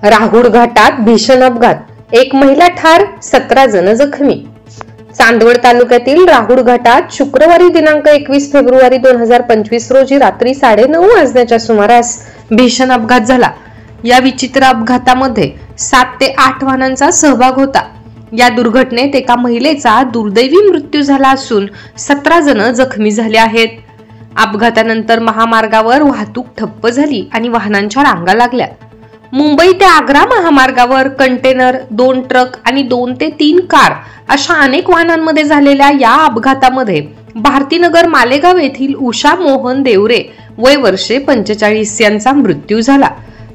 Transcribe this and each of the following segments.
राहुड घाटात भीषण अपघात, एक महिला ठार, 17 जण जखमी। चांदवड तालुक्यातील राहुड घाटात शुक्रवारी दिनांक 21 फेब्रुवारी 2025 रोजी रात्री 9:30 वाजण्याच्या सुमारास भीषण अपघात झाला। या विचित्र अपघातामध्ये 7 ते 8 वाहनांचा सहभाग होता। या दुर्घटनेत एका महिलेचा दुर्दैवी मृत्यू झाला असून 17 जण जखमी झाले आहेत। अपघातानंतर महामार्गावर वाहतूक ठप्प झाली आणि वाहनांच्या रांगा लागल्या। मुंबई ते आग्रा महामार्गावर कंटेनर, 2 ट्रक आणि 2 ते 3 कार अशा अनेक वाहनांमध्ये झालेल्या या अपघातामध्ये भारतीनगर मालेगाव येथील उषा मोहन देवरे वय वर्षे 45 यांचा मृत्यू झाला।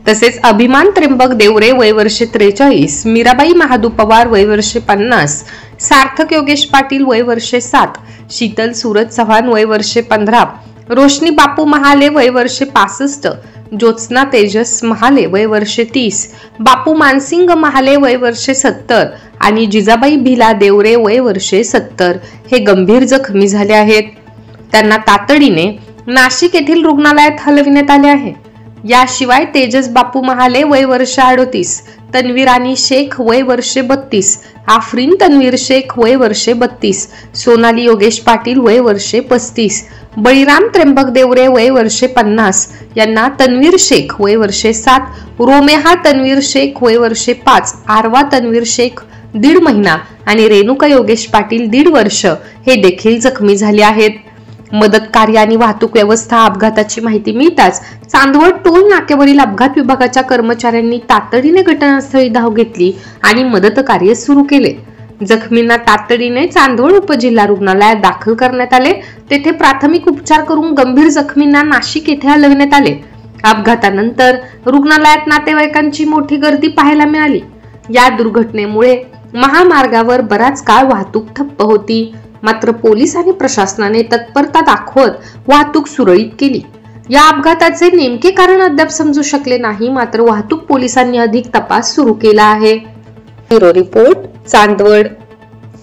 तसेच अभिमान त्र्यंबक देवरे वय वर्षे 43, मीराबाई महादू पवार वय वर्षे 50, सार्थक योगेश पाटील वय वर्षे 7, शीतल सूरज चव्हाण वय वर्षे 15, रोशनी बापू महाले वय वर्षे 65, ज्योत्स्ना तेजस महाले वय वर्षे 30, बापू मानसिंग महाले वय वर्षे 70 आणि जिजाबाई भिला देवरे वय वर्षे 70 हे गंभीर जखमी झाले आहेत। त्यांना तातडीने नाशिक येथील रुग्णालयात हलविण्यात आले आहे। याशिवाय तेजस बापू महाले वय वर्षे 38, तन्वीर राणी शेख वय वर्षे 32, आफरीन तन्वीर शेख वय वर्षे 32, सोनाली योगेश पाटील वय वर्षे 35, बळीराम त्र्यंबक देवरे वय वर्षे 50 यांना तन्वीर शेख वय वर्षे 7, रोमेहा तन्वीर शेख वय वर्षे 5, आरवा तन्वीर शेख 1.5 महिना आणि रेणुका योगेश पाटील 1.5 वर्ष हे देखील जखमी झाले आहेत। मदत कार्य आणि वाहतूक व्यवस्था अपघाताची माहिती मिळताच चांदवड टोल नाक्यावरील अपघात विभागाच्या कर्मचाऱ्यांनी तातडीने घटनास्थळी धाव घेतली आणि मदत कार्य सुरू केले। जखमींना तातडीने चांदवड उपजिल्हा रुग्णालयात दाखल करण्यात आले। तेथे प्राथमिक उपचार करून गंभीर जखमींना नाशिक येथे हलविण्यात आले। अपघातानंतर रुग्णालयात नातेवाईकांची मोठी गर्दी पाहायला मिळाली। या दुर्घटनेमुळे महामार्गावर बराच काळ वाहतूक ठप्प होती, मात्र पोलीस आणि प्रशासनाने तत्परता दाखवत वाहतूक सुरळीत केली। या अपघाताचे नेमके कारण अद्याप समजू शकले नाही, मात्र वाहतूक पोलिसांनी अधिक तपास सुरू केला आहे। Bureau report, Chandwad.